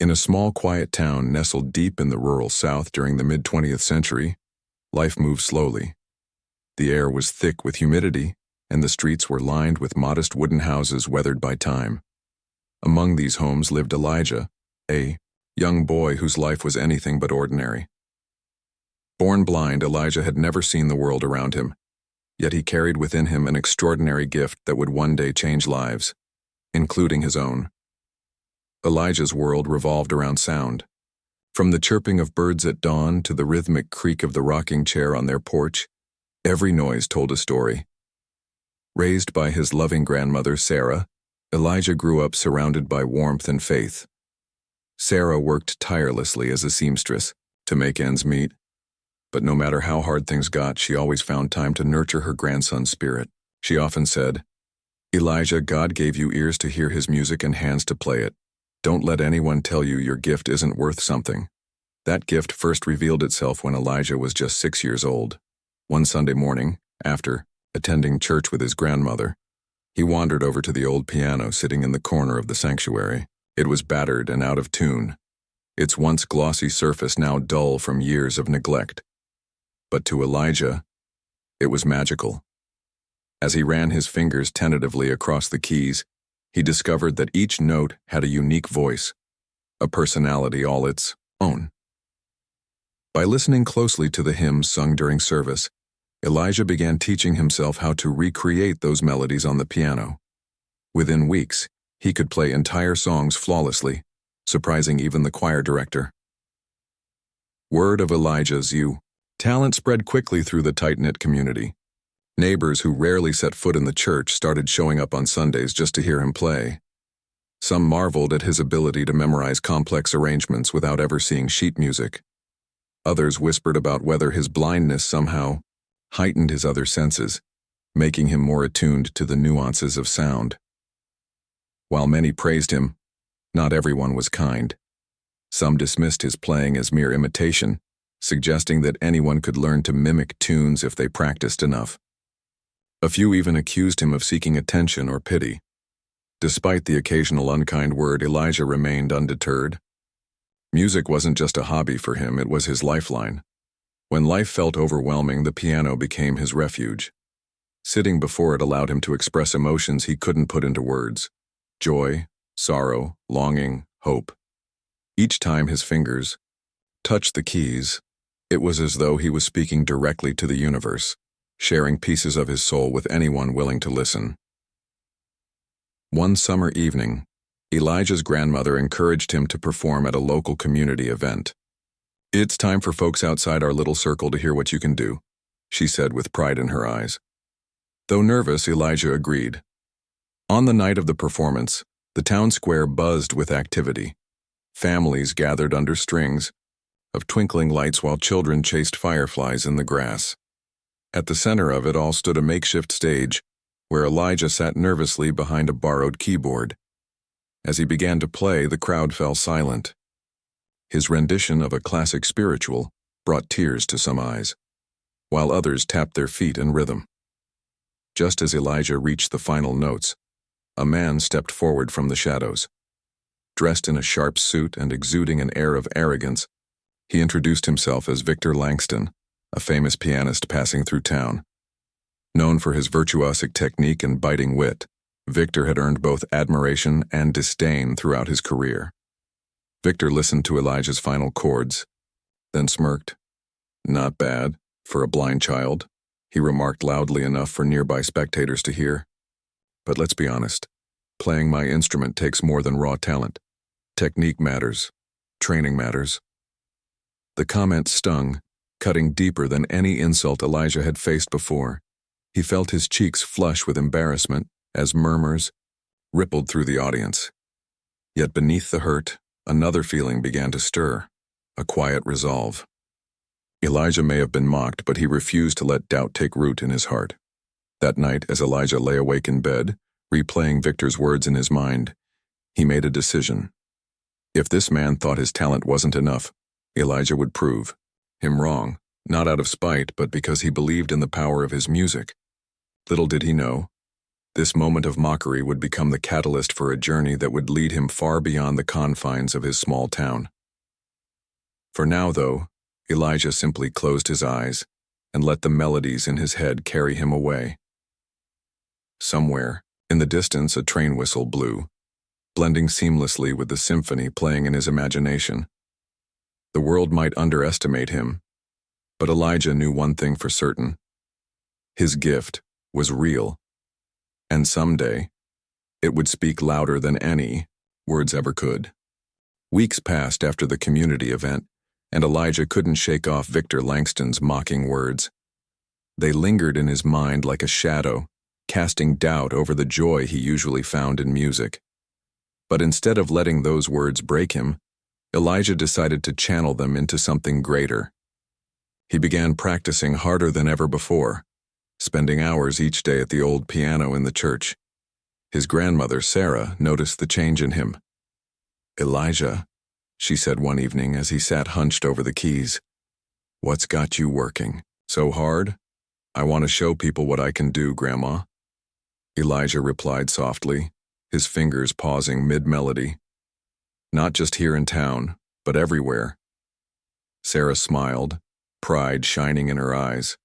In a small, quiet town nestled deep in the rural South during the mid-20th century, life moved slowly. The air was thick with humidity, and the streets were lined with modest wooden houses weathered by time. Among these homes lived Elijah, a young boy whose life was anything but ordinary. Born blind, Elijah had never seen the world around him, yet he carried within him an extraordinary gift that would one day change lives, including his own. Elijah's world revolved around sound. From the chirping of birds at dawn to the rhythmic creak of the rocking chair on their porch, every noise told a story. Raised by his loving grandmother, Sarah, Elijah grew up surrounded by warmth and faith. Sarah worked tirelessly as a seamstress to make ends meet, but no matter how hard things got, she always found time to nurture her grandson's spirit. She often said, "Elijah, God gave you ears to hear his music and hands to play it. Don't let anyone tell you your gift isn't worth something." That gift first revealed itself when Elijah was just 6 years old. One Sunday morning, after attending church with his grandmother, he wandered over to the old piano sitting in the corner of the sanctuary. It was battered and out of tune, its once glossy surface now dull from years of neglect. But to Elijah, it was magical. As he ran his fingers tentatively across the keys, he discovered that each note had a unique voice, a personality all its own. By listening closely to the hymns sung during service, Elijah began teaching himself how to recreate those melodies on the piano. Within weeks, he could play entire songs flawlessly, surprising even the choir director. Word of Elijah's talent spread quickly through the tight-knit community. Neighbors who rarely set foot in the church started showing up on Sundays just to hear him play. Some marveled at his ability to memorize complex arrangements without ever seeing sheet music. Others whispered about whether his blindness somehow heightened his other senses, making him more attuned to the nuances of sound. While many praised him, not everyone was kind. Some dismissed his playing as mere imitation, suggesting that anyone could learn to mimic tunes if they practiced enough. A few even accused him of seeking attention or pity. Despite the occasional unkind word, Elijah remained undeterred. Music wasn't just a hobby for him, it was his lifeline. When life felt overwhelming, the piano became his refuge. Sitting before it allowed him to express emotions he couldn't put into words: joy, sorrow, longing, hope. Each time his fingers touched the keys, it was as though he was speaking directly to the universe, sharing pieces of his soul with anyone willing to listen. One summer evening, Elijah's grandmother encouraged him to perform at a local community event. "It's time for folks outside our little circle to hear what you can do," she said with pride in her eyes. Though nervous, Elijah agreed. On the night of the performance, the town square buzzed with activity. Families gathered under strings of twinkling lights while children chased fireflies in the grass. At the center of it all stood a makeshift stage, where Elijah sat nervously behind a borrowed keyboard. As he began to play, the crowd fell silent. His rendition of a classic spiritual brought tears to some eyes, while others tapped their feet in rhythm. Just as Elijah reached the final notes, a man stepped forward from the shadows. Dressed in a sharp suit and exuding an air of arrogance, he introduced himself as Victor Langston, a famous pianist passing through town. Known for his virtuosic technique and biting wit, Victor had earned both admiration and disdain throughout his career. Victor listened to Elijah's final chords, then smirked. "Not bad, for a blind child," he remarked loudly enough for nearby spectators to hear. "But let's be honest, playing my instrument takes more than raw talent. Technique matters. Training matters." The comment stung, cutting deeper than any insult Elijah had faced before. He felt his cheeks flush with embarrassment as murmurs rippled through the audience. Yet beneath the hurt, another feeling began to stir, a quiet resolve. Elijah may have been mocked, but he refused to let doubt take root in his heart. That night, as Elijah lay awake in bed, replaying Victor's words in his mind, he made a decision. If this man thought his talent wasn't enough, Elijah would prove him wrong, not out of spite, but because he believed in the power of his music. Little did he know, This moment of mockery would become the catalyst for a journey that would lead him far beyond the confines of his small town. For now, though, Elijah simply closed his eyes and let the melodies in his head carry him away. Somewhere, in the distance, a train whistle blew, blending seamlessly with the symphony playing in his imagination. The world might underestimate him, but Elijah knew one thing for certain. His gift was real, and someday, it would speak louder than any words ever could. Weeks passed after the community event, and Elijah couldn't shake off Victor Langston's mocking words. They lingered in his mind like a shadow, casting doubt over the joy he usually found in music. But instead of letting those words break him, Elijah decided to channel them into something greater. He began practicing harder than ever before, spending hours each day at the old piano in the church. His grandmother, Sarah, noticed the change in him. "Elijah," she said one evening as he sat hunched over the keys, "what's got you working so hard?" "I want to show people what I can do, Grandma," Elijah replied softly, his fingers pausing mid-melody. "Not just here in town, but everywhere." Sarah smiled, pride shining in her eyes.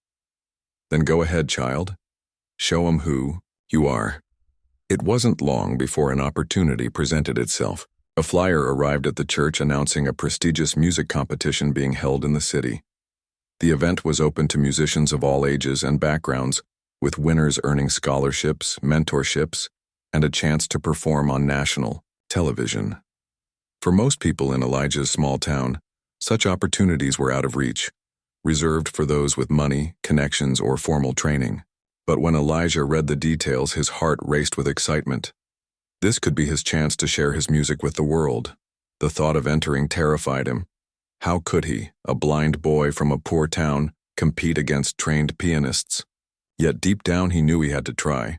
"Then go ahead, child. Show 'em who you are." It wasn't long before an opportunity presented itself. A flyer arrived at the church announcing a prestigious music competition being held in the city. The event was open to musicians of all ages and backgrounds, with winners earning scholarships, mentorships, and a chance to perform on national television. For most people in Elijah's small town, such opportunities were out of reach, reserved for those with money, connections, or formal training. But when Elijah read the details, his heart raced with excitement. This could be his chance to share his music with the world. The thought of entering terrified him. How could he, a blind boy from a poor town, compete against trained pianists? Yet deep down he knew he had to try.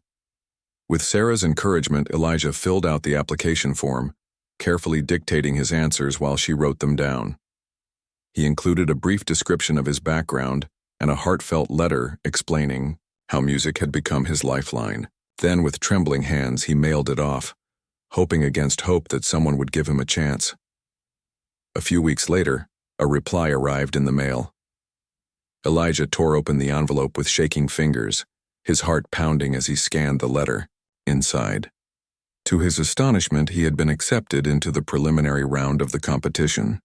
With Sarah's encouragement, Elijah filled out the application form, carefully dictating his answers while she wrote them down. He included a brief description of his background and a heartfelt letter explaining how music had become his lifeline. Then, with trembling hands, he mailed it off, hoping against hope that someone would give him a chance. A few weeks later, a reply arrived in the mail. Elijah tore open the envelope with shaking fingers, his heart pounding as he scanned the letter. Inside, to his astonishment, he had been accepted into the preliminary round of the competition.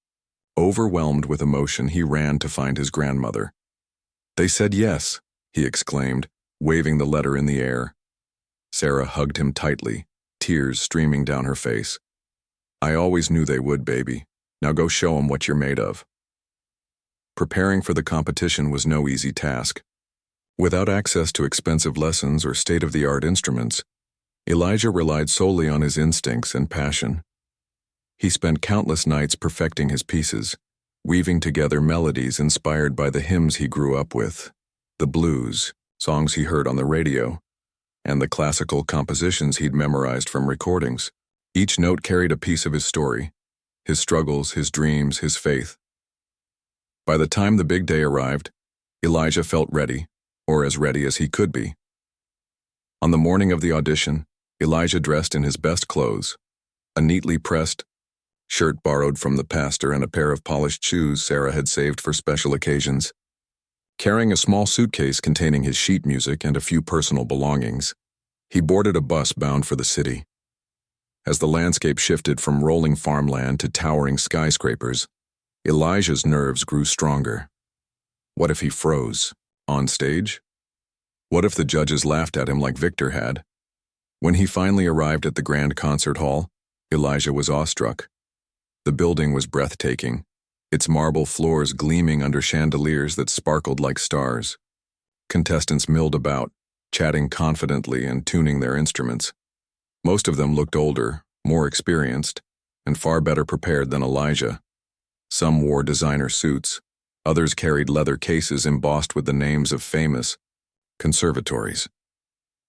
Overwhelmed with emotion, he ran to find his grandmother. "They said yes," he exclaimed, waving the letter in the air. Sarah hugged him tightly, tears streaming down her face. "I always knew they would, baby. Now go show 'em what you're made of." Preparing for the competition was no easy task. Without access to expensive lessons or state-of-the-art instruments, Elijah relied solely on his instincts and passion. He spent countless nights perfecting his pieces, weaving together melodies inspired by the hymns he grew up with, the blues, songs he heard on the radio, and the classical compositions he'd memorized from recordings. Each note carried a piece of his story, his struggles, his dreams, his faith. By the time the big day arrived, Elijah felt ready, or as ready as he could be. On the morning of the audition, Elijah dressed in his best clothes, a neatly pressed shirt borrowed from the pastor and a pair of polished shoes Sarah had saved for special occasions. Carrying a small suitcase containing his sheet music and a few personal belongings, he boarded a bus bound for the city. As the landscape shifted from rolling farmland to towering skyscrapers, Elijah's nerves grew stronger. What if he froze? On stage? What if the judges laughed at him like Victor had? When he finally arrived at the grand concert hall, Elijah was awestruck. The building was breathtaking, its marble floors gleaming under chandeliers that sparkled like stars. Contestants milled about, chatting confidently and tuning their instruments. Most of them looked older, more experienced, and far better prepared than Elijah. Some wore designer suits, others carried leather cases embossed with the names of famous conservatories.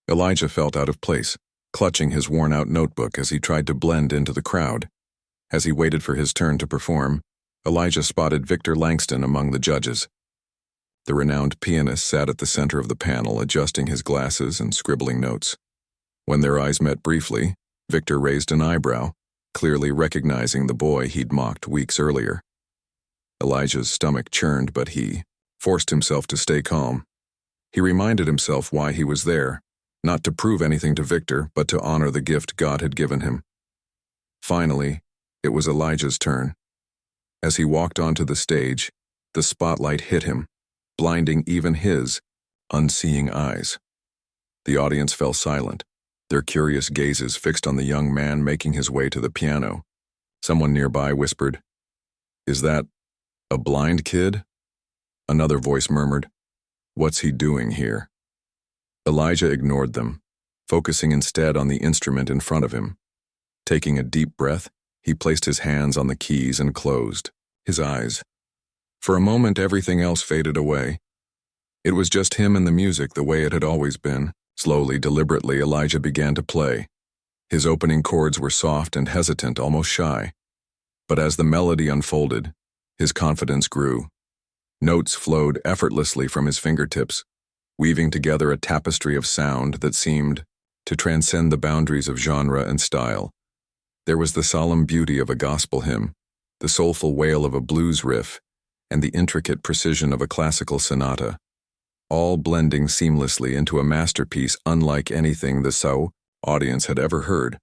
Elijah felt out of place, clutching his worn-out notebook as he tried to blend into the crowd. As he waited for his turn to perform, Elijah spotted Victor Langston among the judges. The renowned pianist sat at the center of the panel, adjusting his glasses and scribbling notes. When their eyes met briefly, Victor raised an eyebrow, clearly recognizing the boy he'd mocked weeks earlier. Elijah's stomach churned, but he forced himself to stay calm. He reminded himself why he was there, not to prove anything to Victor, but to honor the gift God had given him. Finally, it was Elijah's turn. As he walked onto the stage, the spotlight hit him, blinding even his unseeing eyes. The audience fell silent, their curious gazes fixed on the young man making his way to the piano. Someone nearby whispered, "Is that a blind kid?" Another voice murmured, "What's he doing here?" Elijah ignored them, focusing instead on the instrument in front of him. Taking a deep breath, he placed his hands on the keys and closed his eyes. For a moment, everything else faded away. It was just him and the music the way it had always been. Slowly, deliberately, Elijah began to play. His opening chords were soft and hesitant, almost shy. But as the melody unfolded, his confidence grew. Notes flowed effortlessly from his fingertips, weaving together a tapestry of sound that seemed to transcend the boundaries of genre and style. There was the solemn beauty of a gospel hymn, the soulful wail of a blues riff, and the intricate precision of a classical sonata, all blending seamlessly into a masterpiece unlike anything the audience had ever heard.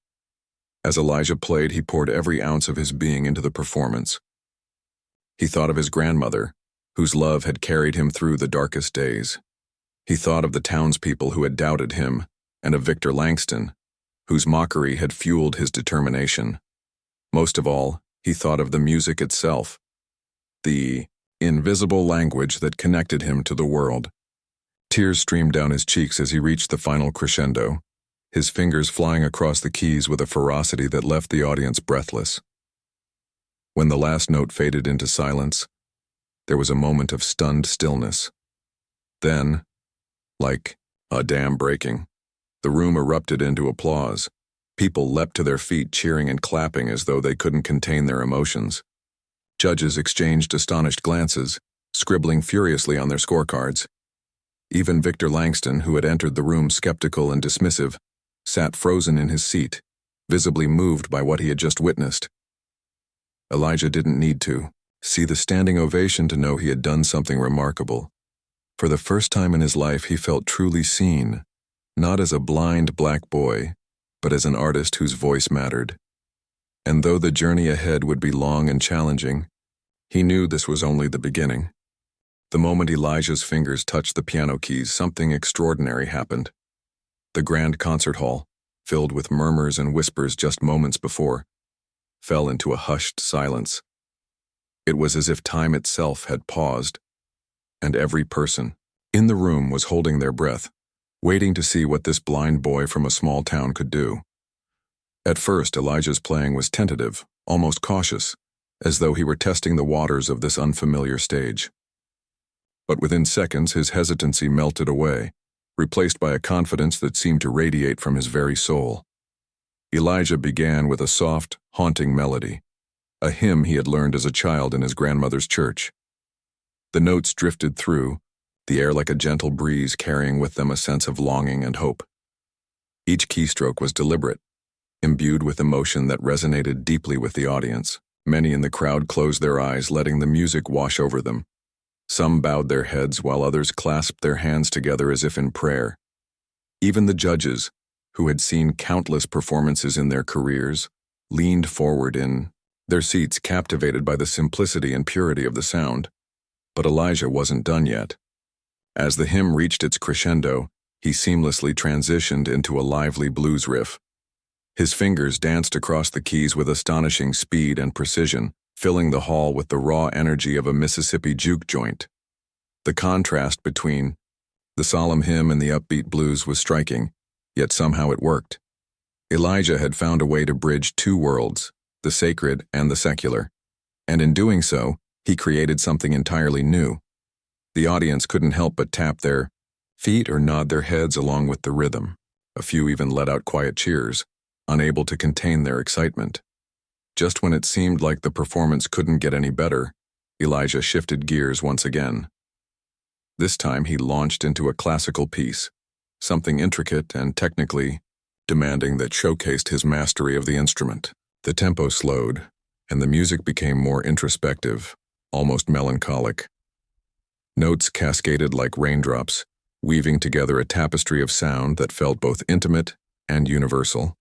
As Elijah played, he poured every ounce of his being into the performance. He thought of his grandmother, whose love had carried him through the darkest days. He thought of the townspeople who had doubted him, and of Victor Langston, whose mockery had fueled his determination. Most of all, he thought of the music itself, the invisible language that connected him to the world. Tears streamed down his cheeks as he reached the final crescendo, his fingers flying across the keys with a ferocity that left the audience breathless. When the last note faded into silence, there was a moment of stunned stillness. Then, like a dam breaking, the room erupted into applause. People leapt to their feet, cheering and clapping as though they couldn't contain their emotions. Judges exchanged astonished glances, scribbling furiously on their scorecards. Even Victor Langston, who had entered the room skeptical and dismissive, sat frozen in his seat, visibly moved by what he had just witnessed. Elijah didn't need to see the standing ovation to know he had done something remarkable. For the first time in his life, he felt truly seen, not as a blind black boy, but as an artist whose voice mattered. And though the journey ahead would be long and challenging, he knew this was only the beginning. The moment Elijah's fingers touched the piano keys, something extraordinary happened. The grand concert hall, filled with murmurs and whispers just moments before, fell into a hushed silence. It was as if time itself had paused, and every person in the room was holding their breath, waiting to see what this blind boy from a small town could do. At first, Elijah's playing was tentative, almost cautious, as though he were testing the waters of this unfamiliar stage. But within seconds, his hesitancy melted away, replaced by a confidence that seemed to radiate from his very soul. Elijah began with a soft, haunting melody, a hymn he had learned as a child in his grandmother's church. The notes drifted through, the air like a gentle breeze carrying with them a sense of longing and hope. Each keystroke was deliberate, imbued with emotion that resonated deeply with the audience. Many in the crowd closed their eyes, letting the music wash over them. Some bowed their heads while others clasped their hands together as if in prayer. Even the judges, who had seen countless performances in their careers, leaned forward in their seats, captivated by the simplicity and purity of the sound. But Elijah wasn't done yet. As the hymn reached its crescendo, he seamlessly transitioned into a lively blues riff. His fingers danced across the keys with astonishing speed and precision, filling the hall with the raw energy of a Mississippi juke joint. The contrast between the solemn hymn and the upbeat blues was striking, yet somehow it worked. Elijah had found a way to bridge two worlds, the sacred and the secular, and in doing so, he created something entirely new. The audience couldn't help but tap their feet or nod their heads along with the rhythm. A few even let out quiet cheers, unable to contain their excitement. Just when it seemed like the performance couldn't get any better, Elijah shifted gears once again. This time he launched into a classical piece, something intricate and technically demanding that showcased his mastery of the instrument. The tempo slowed, and the music became more introspective, almost melancholic. Notes cascaded like raindrops, weaving together a tapestry of sound that felt both intimate and universal.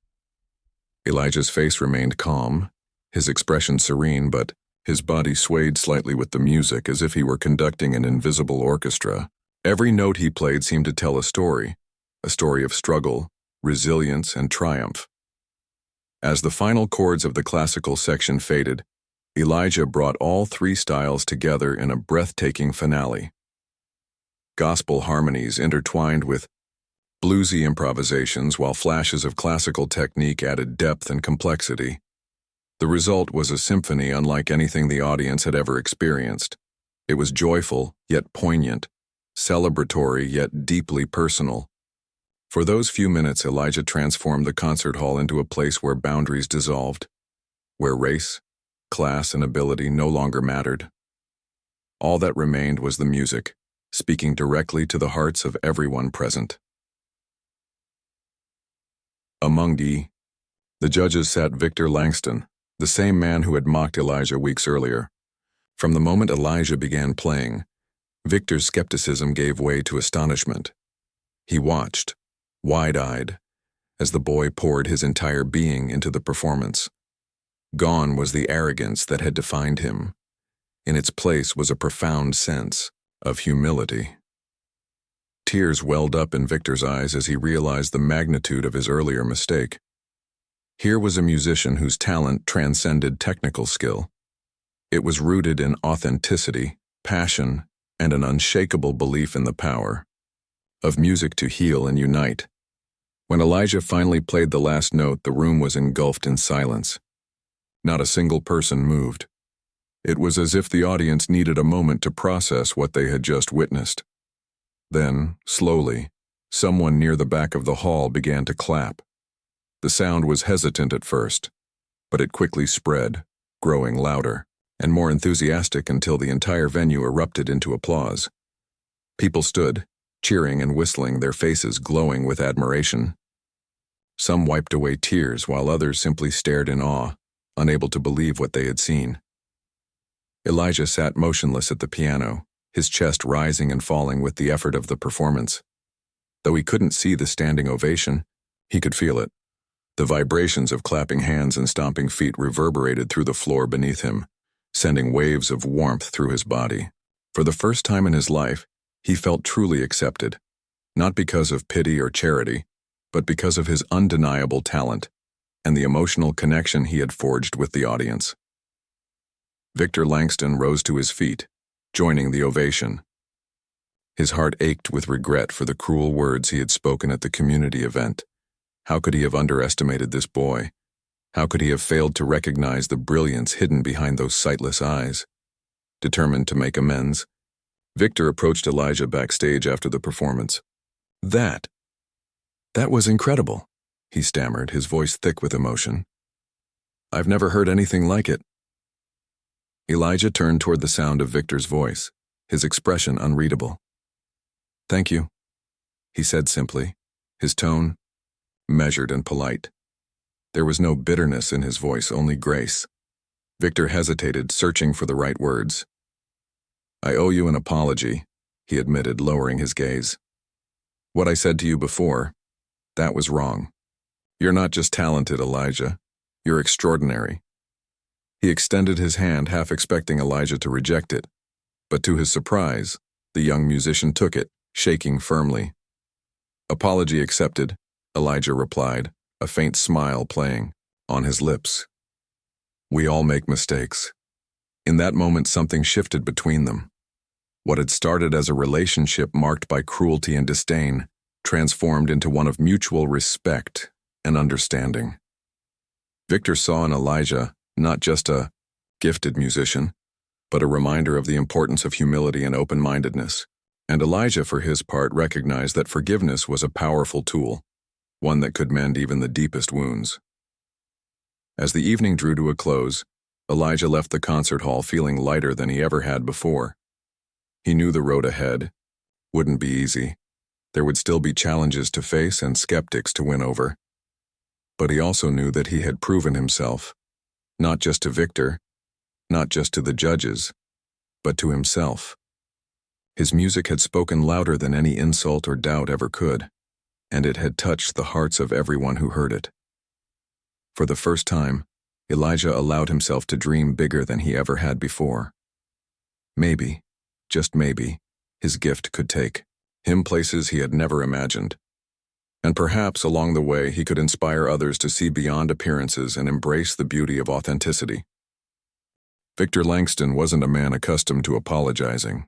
Elijah's face remained calm, his expression serene, but his body swayed slightly with the music as if he were conducting an invisible orchestra. Every note he played seemed to tell a story of struggle, resilience, and triumph. As the final chords of the classical section faded, Elijah brought all three styles together in a breathtaking finale. Gospel harmonies intertwined with bluesy improvisations, while flashes of classical technique added depth and complexity. The result was a symphony unlike anything the audience had ever experienced. It was joyful, yet poignant, celebratory, yet deeply personal. For those few minutes, Elijah transformed the concert hall into a place where boundaries dissolved, where race, class, and ability no longer mattered. All that remained was the music, speaking directly to the hearts of everyone present. Among the judges sat Victor Langston, the same man who had mocked Elijah weeks earlier. From the moment Elijah began playing, Victor's skepticism gave way to astonishment. He watched, wide-eyed, as the boy poured his entire being into the performance. Gone was the arrogance that had defined him. In its place was a profound sense of humility. Tears welled up in Victor's eyes as he realized the magnitude of his earlier mistake. Here was a musician whose talent transcended technical skill. It was rooted in authenticity, passion, and an unshakable belief in the power of music to heal and unite. When Elijah finally played the last note, the room was engulfed in silence. Not a single person moved. It was as if the audience needed a moment to process what they had just witnessed. Then, slowly, someone near the back of the hall began to clap. The sound was hesitant at first, but it quickly spread, growing louder and more enthusiastic until the entire venue erupted into applause. People stood, cheering and whistling, their faces glowing with admiration. Some wiped away tears while others simply stared in awe, unable to believe what they had seen. Elijah sat motionless at the piano, his chest rising and falling with the effort of the performance. Though he couldn't see the standing ovation, he could feel it. The vibrations of clapping hands and stomping feet reverberated through the floor beneath him, sending waves of warmth through his body. For the first time in his life, he felt truly accepted, not because of pity or charity, but because of his undeniable talent and the emotional connection he had forged with the audience. Victor Langston rose to his feet, joining the ovation. His heart ached with regret for the cruel words he had spoken at the community event. How could he have underestimated this boy? How could he have failed to recognize the brilliance hidden behind those sightless eyes? Determined to make amends, Victor approached Elijah backstage after the performance. That was incredible, he stammered, his voice thick with emotion. I've never heard anything like it. Elijah turned toward the sound of Victor's voice, his expression unreadable. Thank you, he said simply, his tone measured and polite. There was no bitterness in his voice, only grace. Victor hesitated, searching for the right words. I owe you an apology, he admitted, lowering his gaze. What I said to you before, that was wrong. You're not just talented, Elijah. You're extraordinary. He extended his hand, half expecting Elijah to reject it, but to his surprise, the young musician took it, shaking firmly. Apology accepted, Elijah replied, a faint smile playing on his lips. We all make mistakes. In that moment, something shifted between them. What had started as a relationship marked by cruelty and disdain transformed into one of mutual respect and understanding. Victor saw in Elijah not just a gifted musician, but a reminder of the importance of humility and open-mindedness. And Elijah, for his part, recognized that forgiveness was a powerful tool, one that could mend even the deepest wounds. As the evening drew to a close, Elijah left the concert hall feeling lighter than he ever had before. He knew the road ahead wouldn't be easy. There would still be challenges to face and skeptics to win over. But he also knew that he had proven himself, not just to Victor, not just to the judges, but to himself. His music had spoken louder than any insult or doubt ever could, and it had touched the hearts of everyone who heard it. For the first time, Elijah allowed himself to dream bigger than he ever had before. Maybe, just maybe, his gift could take him places he had never imagined. And perhaps along the way he could inspire others to see beyond appearances and embrace the beauty of authenticity. Victor Langston wasn't a man accustomed to apologizing.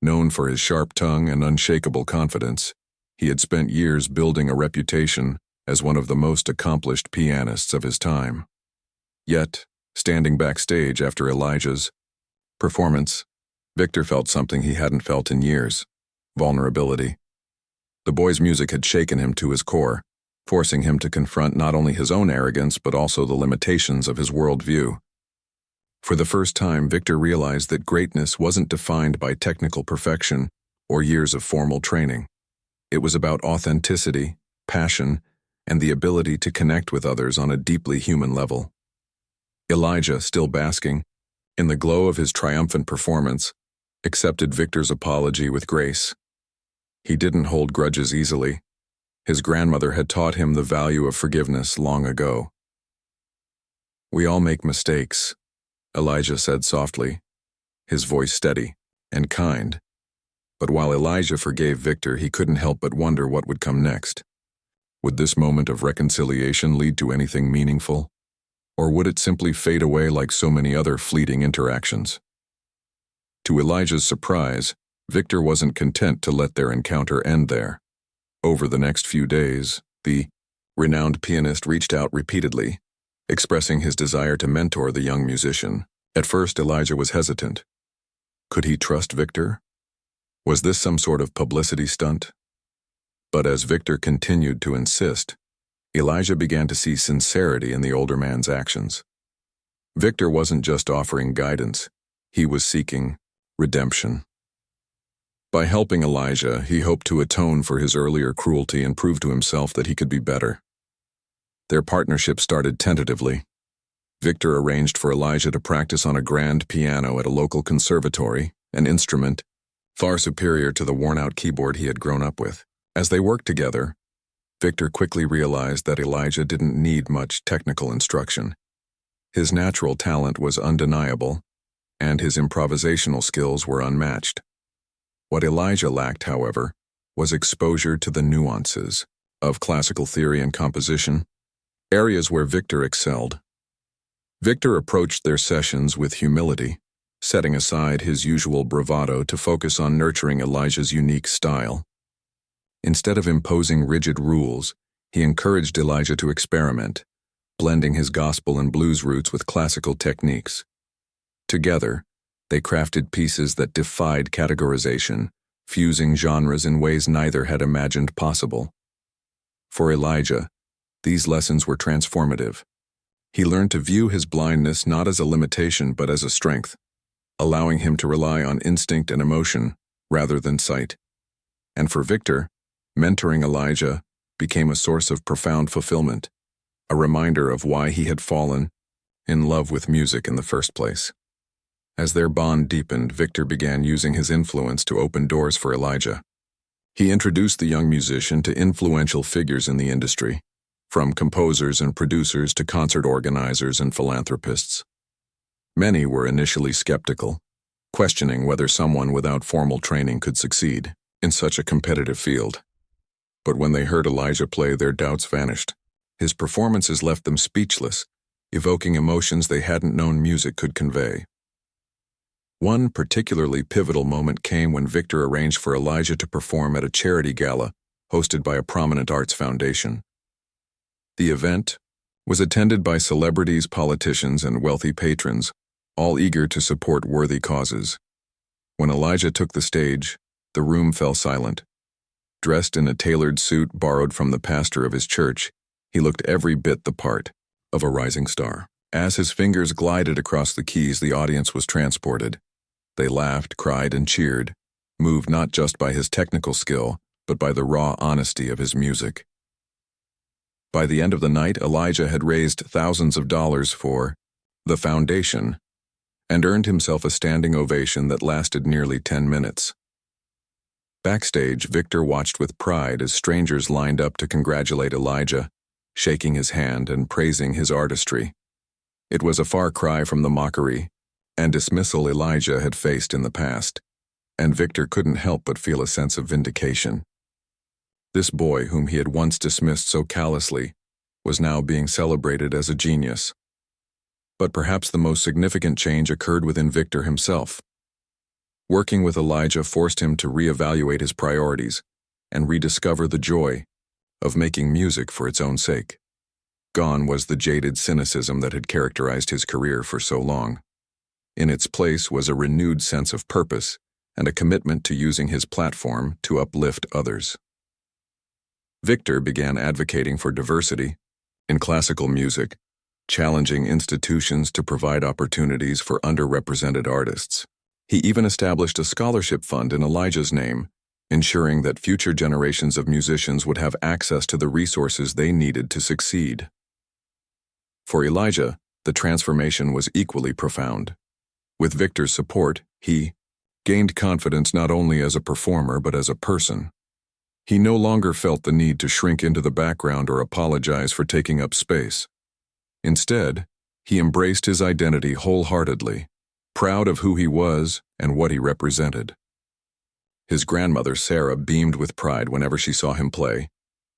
Known for his sharp tongue and unshakable confidence, he had spent years building a reputation as one of the most accomplished pianists of his time. Yet, standing backstage after Elijah's performance, Victor felt something he hadn't felt in years: vulnerability. The boy's music had shaken him to his core, forcing him to confront not only his own arrogance but also the limitations of his worldview. For the first time, Victor realized that greatness wasn't defined by technical perfection or years of formal training. It was about authenticity, passion, and the ability to connect with others on a deeply human level. Elijah, still basking in the glow of his triumphant performance, accepted Victor's apology with grace. He didn't hold grudges easily. His grandmother had taught him the value of forgiveness long ago. "We all make mistakes," Elijah said softly, his voice steady and kind. But while Elijah forgave Victor, he couldn't help but wonder what would come next. Would this moment of reconciliation lead to anything meaningful? Or would it simply fade away like so many other fleeting interactions? To Elijah's surprise, Victor wasn't content to let their encounter end there. Over the next few days, the renowned pianist reached out repeatedly, expressing his desire to mentor the young musician. At first, Elijah was hesitant. Could he trust Victor? Was this some sort of publicity stunt? But as Victor continued to insist, Elijah began to see sincerity in the older man's actions. Victor wasn't just offering guidance, he was seeking redemption. By helping Elijah, he hoped to atone for his earlier cruelty and prove to himself that he could be better. Their partnership started tentatively. Victor arranged for Elijah to practice on a grand piano at a local conservatory, an instrument far superior to the worn-out keyboard he had grown up with. As they worked together, Victor quickly realized that Elijah didn't need much technical instruction. His natural talent was undeniable, and his improvisational skills were unmatched. What Elijah lacked, however, was exposure to the nuances of classical theory and composition, areas where Victor excelled. Victor approached their sessions with humility, setting aside his usual bravado to focus on nurturing Elijah's unique style. Instead of imposing rigid rules, he encouraged Elijah to experiment, blending his gospel and blues roots with classical techniques. Together, they crafted pieces that defied categorization, fusing genres in ways neither had imagined possible. For Elijah, these lessons were transformative. He learned to view his blindness not as a limitation but as a strength, allowing him to rely on instinct and emotion rather than sight. And for Victor, mentoring Elijah became a source of profound fulfillment, a reminder of why he had fallen in love with music in the first place. As their bond deepened, Victor began using his influence to open doors for Elijah. He introduced the young musician to influential figures in the industry, from composers and producers to concert organizers and philanthropists. Many were initially skeptical, questioning whether someone without formal training could succeed in such a competitive field. But when they heard Elijah play, their doubts vanished. His performances left them speechless, evoking emotions they hadn't known music could convey. One particularly pivotal moment came when Victor arranged for Elijah to perform at a charity gala hosted by a prominent arts foundation. The event was attended by celebrities, politicians, and wealthy patrons, all eager to support worthy causes. When Elijah took the stage, the room fell silent. Dressed in a tailored suit borrowed from the pastor of his church, he looked every bit the part of a rising star. As his fingers glided across the keys, the audience was transported. They laughed, cried, and cheered, moved not just by his technical skill, but by the raw honesty of his music. By the end of the night, Elijah had raised thousands of dollars for the foundation and earned himself a standing ovation that lasted nearly 10 minutes. Backstage, Victor watched with pride as strangers lined up to congratulate Elijah, shaking his hand and praising his artistry. It was a far cry from the mockery and dismissal Elijah had faced in the past, and Victor couldn't help but feel a sense of vindication. This boy, whom he had once dismissed so callously, was now being celebrated as a genius. But perhaps the most significant change occurred within Victor himself. Working with Elijah forced him to reevaluate his priorities and rediscover the joy of making music for its own sake. Gone was the jaded cynicism that had characterized his career for so long. In its place was a renewed sense of purpose and a commitment to using his platform to uplift others. Victor began advocating for diversity in classical music, challenging institutions to provide opportunities for underrepresented artists. He even established a scholarship fund in Elijah's name, ensuring that future generations of musicians would have access to the resources they needed to succeed. For Elijah, the transformation was equally profound. With Victor's support, he gained confidence not only as a performer but as a person. He no longer felt the need to shrink into the background or apologize for taking up space. Instead, he embraced his identity wholeheartedly, proud of who he was and what he represented. His grandmother, Sarah, beamed with pride whenever she saw him play,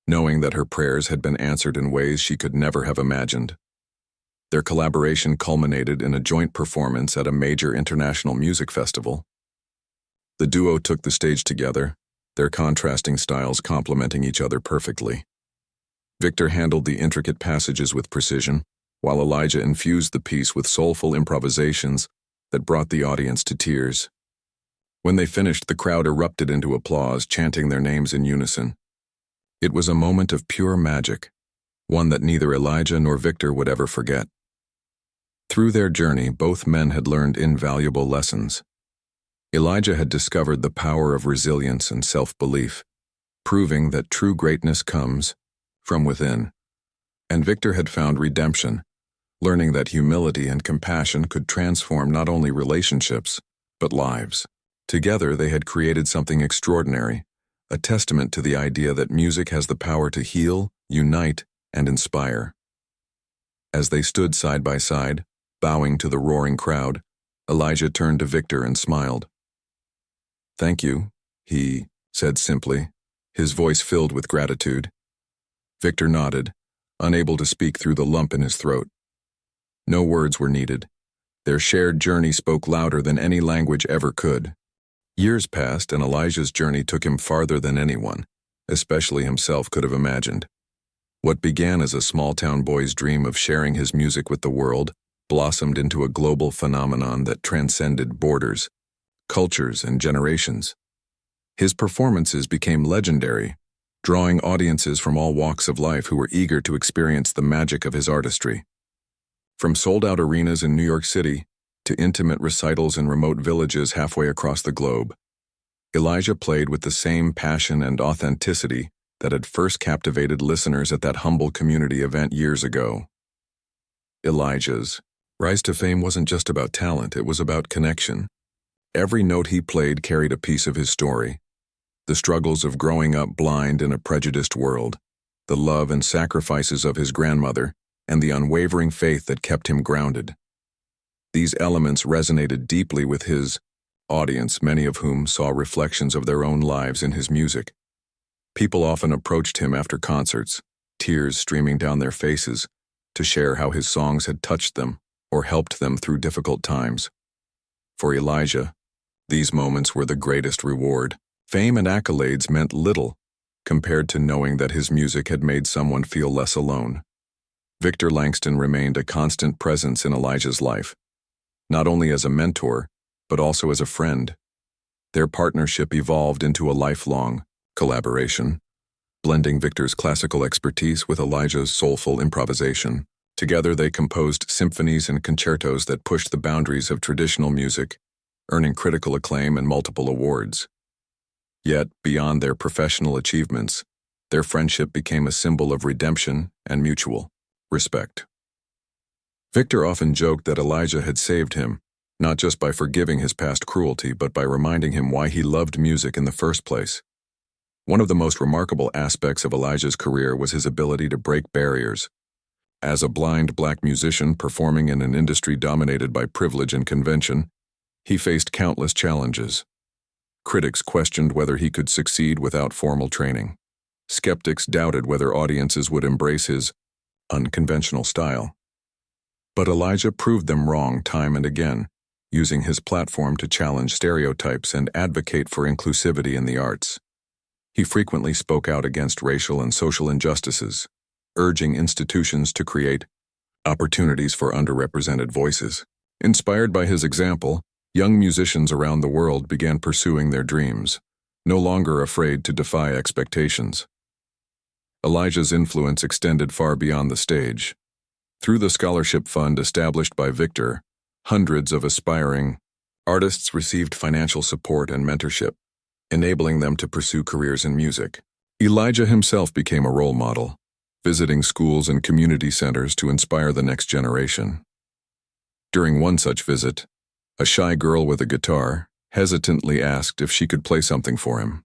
knowing that her prayers had been answered in ways she could never have imagined. Their collaboration culminated in a joint performance at a major international music festival. The duo took the stage together, their contrasting styles complementing each other perfectly. Victor handled the intricate passages with precision, while Elijah infused the piece with soulful improvisations that brought the audience to tears. When they finished, the crowd erupted into applause, chanting their names in unison. It was a moment of pure magic, one that neither Elijah nor Victor would ever forget. Through their journey, both men had learned invaluable lessons. Elijah had discovered the power of resilience and self-belief, proving that true greatness comes from within. And Victor had found redemption, learning that humility and compassion could transform not only relationships, but lives. Together, they had created something extraordinary, a testament to the idea that music has the power to heal, unite, and inspire. As they stood side by side, bowing to the roaring crowd, Elijah turned to Victor and smiled. "Thank you," he said simply, his voice filled with gratitude. Victor nodded, unable to speak through the lump in his throat. No words were needed. Their shared journey spoke louder than any language ever could. Years passed, and Elijah's journey took him farther than anyone, especially himself, could have imagined. What began as a small-town boy's dream of sharing his music with the world blossomed into a global phenomenon that transcended borders, cultures, and generations. His performances became legendary, drawing audiences from all walks of life who were eager to experience the magic of his artistry. From sold-out arenas in New York City to intimate recitals in remote villages halfway across the globe, Elijah played with the same passion and authenticity that had first captivated listeners at that humble community event years ago. Elijah's rise to fame wasn't just about talent, it was about connection. Every note he played carried a piece of his story. The struggles of growing up blind in a prejudiced world, the love and sacrifices of his grandmother, and the unwavering faith that kept him grounded. These elements resonated deeply with his audience, many of whom saw reflections of their own lives in his music. People often approached him after concerts, tears streaming down their faces, to share how his songs had touched them or helped them through difficult times. For Elijah, these moments were the greatest reward. Fame and accolades meant little compared to knowing that his music had made someone feel less alone. Victor Langston remained a constant presence in Elijah's life, not only as a mentor, but also as a friend. Their partnership evolved into a lifelong collaboration, blending Victor's classical expertise with Elijah's soulful improvisation. Together they composed symphonies and concertos that pushed the boundaries of traditional music, earning critical acclaim and multiple awards. Yet, beyond their professional achievements, Their friendship became a symbol of redemption and mutual respect. Victor often joked that Elijah had saved him, not just by forgiving his past cruelty, but by reminding him why he loved music in the first place. One of the most remarkable aspects of Elijah's career was his ability to break barriers. As a blind black musician performing in an industry dominated by privilege and convention, he faced countless challenges. Critics questioned whether he could succeed without formal training. Skeptics doubted whether audiences would embrace his unconventional style. But Elijah proved them wrong time and again, using his platform to challenge stereotypes and advocate for inclusivity in the arts. He frequently spoke out against racial and social injustices, urging institutions to create opportunities for underrepresented voices. Inspired by his example, young musicians around the world began pursuing their dreams, no longer afraid to defy expectations. Elijah's influence extended far beyond the stage. Through the scholarship fund established by Victor, hundreds of aspiring artists received financial support and mentorship, enabling them to pursue careers in music. Elijah himself became a role model, visiting schools and community centers to inspire the next generation. During one such visit, a shy girl with a guitar hesitantly asked if she could play something for him.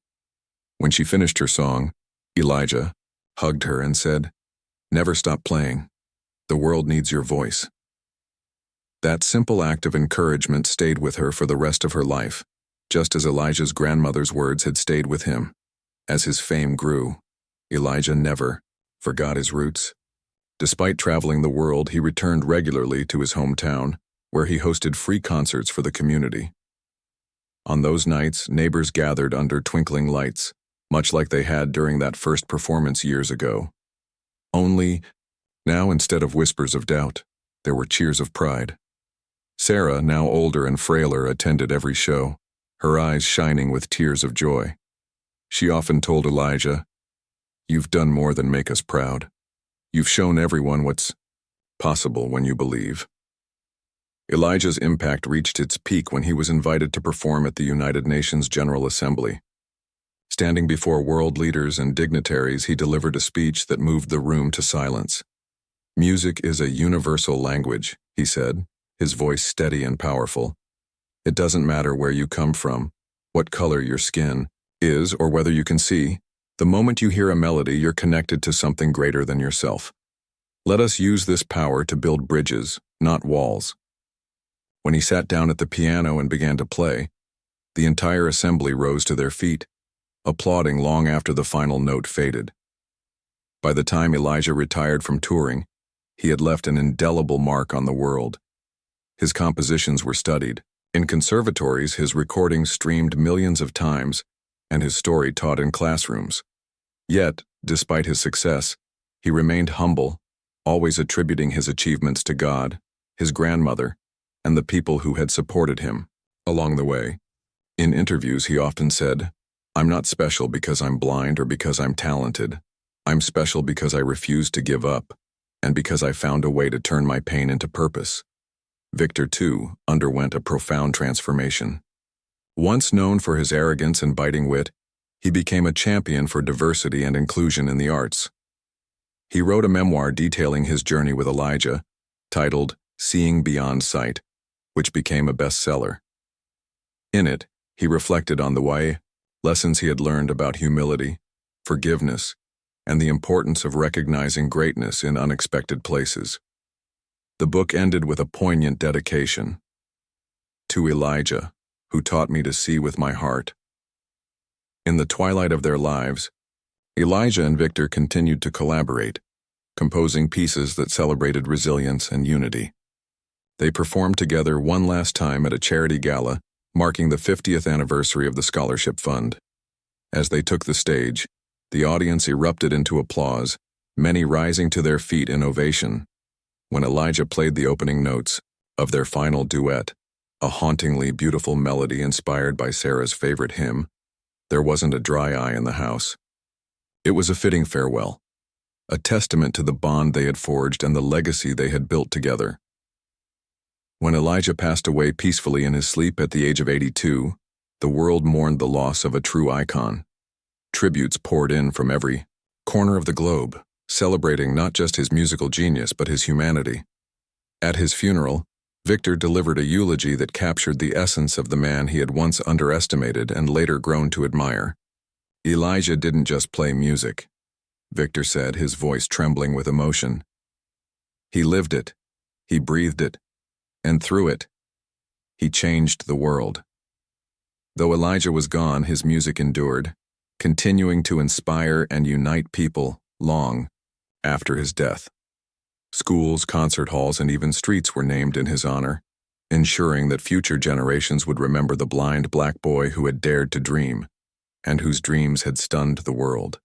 When she finished her song, Elijah hugged her and said, "Never stop playing. The world needs your voice." That simple act of encouragement stayed with her for the rest of her life, just as Elijah's grandmother's words had stayed with him. As his fame grew, Elijah never forgot his roots. Despite traveling the world, he returned regularly to his hometown, where he hosted free concerts for the community. On those nights, neighbors gathered under twinkling lights, much like they had during that first performance years ago. Only, now instead of whispers of doubt, there were cheers of pride. Sarah, now older and frailer, attended every show, her eyes shining with tears of joy. She often told Elijah, "You've done more than make us proud. You've shown everyone what's possible when you believe." Elijah's impact reached its peak when he was invited to perform at the United Nations General Assembly. Standing before world leaders and dignitaries, he delivered a speech that moved the room to silence. "Music is a universal language," he said, his voice steady and powerful. "It doesn't matter where you come from, what color your skin is, or whether you can see. The moment you hear a melody, you're connected to something greater than yourself. Let us use this power to build bridges, not walls." When he sat down at the piano and began to play, the entire assembly rose to their feet, applauding long after the final note faded. By the time Elijah retired from touring, he had left an indelible mark on the world. His compositions were studied. In conservatories, his recordings streamed millions of times, and his story taught in classrooms. Yet, despite his success, he remained humble, always attributing his achievements to God, his grandmother, and the people who had supported him along the way. In interviews, he often said, "I'm not special because I'm blind or because I'm talented. I'm special because I refused to give up, and because I found a way to turn my pain into purpose." Victor, too, underwent a profound transformation. Once known for his arrogance and biting wit, he became a champion for diversity and inclusion in the arts. He wrote a memoir detailing his journey with Elijah, titled "Seeing Beyond Sight," which became a bestseller. In it, he reflected on the lessons he had learned about humility, forgiveness, and the importance of recognizing greatness in unexpected places. The book ended with a poignant dedication. "To Elijah, who taught me to see with my heart." In the twilight of their lives, Elijah and Victor continued to collaborate, composing pieces that celebrated resilience and unity. They performed together one last time at a charity gala, marking the 50th anniversary of the Scholarship Fund. As they took the stage, the audience erupted into applause, many rising to their feet in ovation. When Elijah played the opening notes of their final duet, a hauntingly beautiful melody inspired by Sarah's favorite hymn, there wasn't a dry eye in the house. It was a fitting farewell, a testament to the bond they had forged and the legacy they had built together. When Elijah passed away peacefully in his sleep at the age of 82, the world mourned the loss of a true icon. Tributes poured in from every corner of the globe, celebrating not just his musical genius but his humanity. At his funeral, Victor delivered a eulogy that captured the essence of the man he had once underestimated and later grown to admire. Elijah didn't just play music, Victor said, his voice trembling with emotion. He lived it, he breathed it, and through it, he changed the world. Though Elijah was gone, his music endured, continuing to inspire and unite people long after his death. Schools, concert halls, and even streets were named in his honor, ensuring that future generations would remember the blind black boy who had dared to dream, and whose dreams had stunned the world.